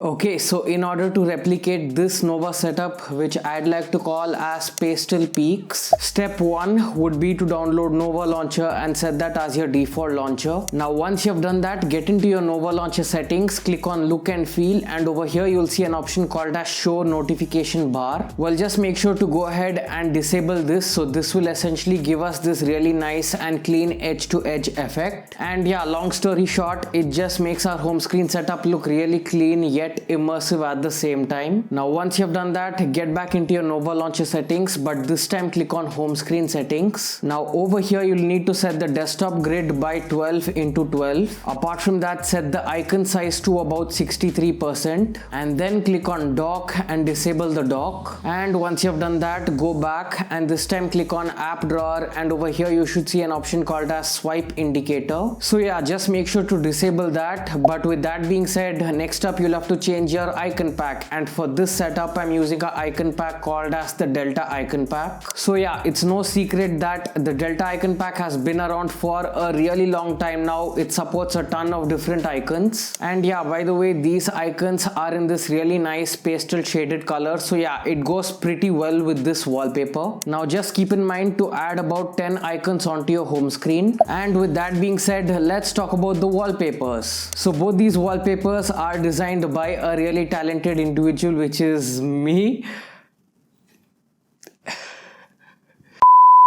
Okay, so in order to replicate this Nova setup, which I'd like to call as Pastel Peaks, step 1 would be to download Nova Launcher and set that as your default launcher. Now once you've done that, get into your Nova Launcher settings, click on look and feel, and over here you'll see an option called as show notification bar. Well, just make sure to go ahead and disable this, so this will essentially give us this really nice and clean edge to edge effect. And yeah, long story short, it just makes our home screen setup look really clean yet immersive at the same time. Now once you've done that, get back into your Nova Launcher settings, but this time click on home screen settings. Now over here you'll need to set the desktop grid by 12 into 12. Apart from that, set the icon size to about 63%, and then click on dock and disable the dock. And once you've done that, go back and this time click on app drawer, and over here you should see an option called as swipe indicator. So yeah, just make sure to disable that. But with that being said, next up you'll have to change your icon pack, and for this setup I'm using an icon pack called as the Delta icon pack. So yeah, it's no secret that the Delta icon pack has been around for a really long time now. It supports a ton of different icons, and yeah, by the way, these icons are in this really nice pastel shaded color, so yeah, it goes pretty well with this wallpaper. Now just keep in mind to add about 10 icons onto your home screen. And with that being said, let's talk about the wallpapers. So both these wallpapers are designed by a really talented individual, which is me.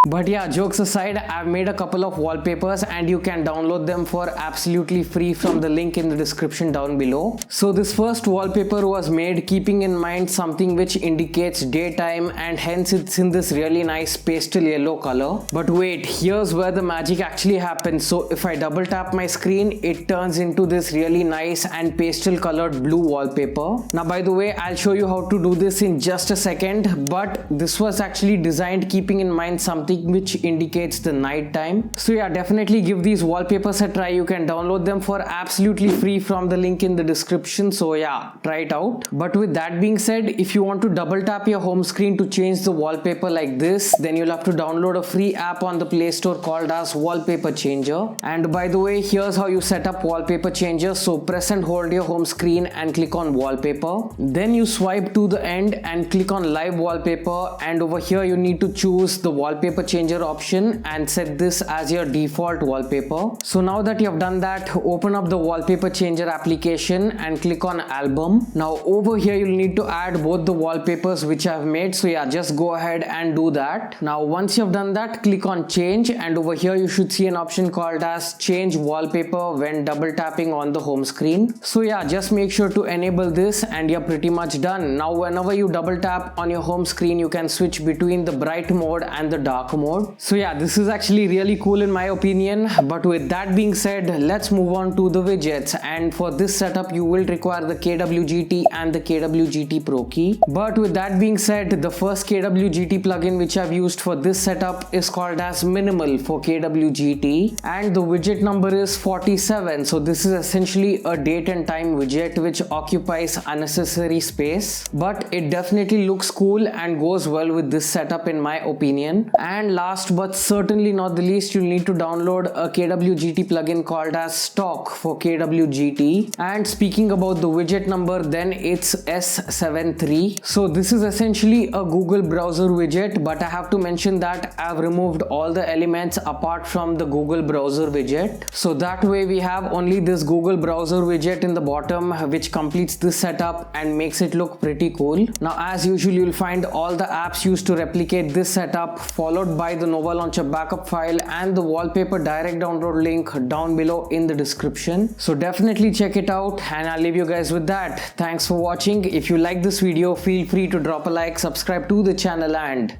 But yeah, jokes aside, I've made a couple of wallpapers and you can download them for absolutely free from the link in the description down below. So this first wallpaper was made keeping in mind something which indicates daytime, and hence it's in this really nice pastel yellow color. But wait, here's where the magic actually happens. So if I double tap my screen, it turns into this really nice and pastel colored blue wallpaper. Now by the way, I'll show you how to do this in just a second, but this was actually designed keeping in mind something which indicates the night time. So yeah, definitely give these wallpapers a try. You can download them for absolutely free from the link in the description, so yeah, try it out. But with that being said, if you want to double tap your home screen to change the wallpaper like this, then you'll have to download a free app on the Play Store called as Wallpaper Changer. And by the way, here's how you set up Wallpaper Changer. So press and hold your home screen and click on wallpaper, then you swipe to the end and click on live wallpaper, and over here you need to choose the Wallpaper Changer option and set this as your default wallpaper. So now that you have done that, open up the Wallpaper Changer application and click on album. Now over here you'll need to add both the wallpapers which I've made, so yeah, just go ahead and do that. Now once you've done that, click on change, and over here you should see an option called as change wallpaper when double tapping on the home screen. So yeah, just make sure to enable this and you're pretty much done. Now whenever you double tap on your home screen, you can switch between the bright mode and the dark mode. So yeah, this is actually really cool in my opinion. But with that being said, let's move on to the widgets, and for this setup you will require the KWGT and the KWGT Pro key. But with that being said, the first KWGT plugin which I've used for this setup is called as Minimal for KWGT, and the widget number is 47. So this is essentially a date and time widget which occupies unnecessary space, but it definitely looks cool and goes well with this setup in my opinion. And last but certainly not the least, you'll need to download a KWGT plugin called as Stock for KWGT. And speaking about the widget number, then it's S73. So this is essentially a Google browser widget, but I have to mention that I've removed all the elements apart from the Google browser widget. So that way we have only this Google browser widget in the bottom, which completes this setup and makes it look pretty cool. Now as usual, you'll find all the apps used to replicate this setup, followed by the Nova Launcher backup file and the wallpaper direct download link down below in the description. So definitely check it out, and I'll leave you guys with that. Thanks for watching. If you like this video, feel free to drop a like, subscribe to the channel, and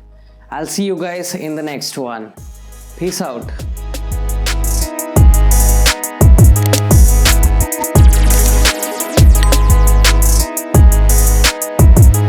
I'll see you guys in the next one. Peace out.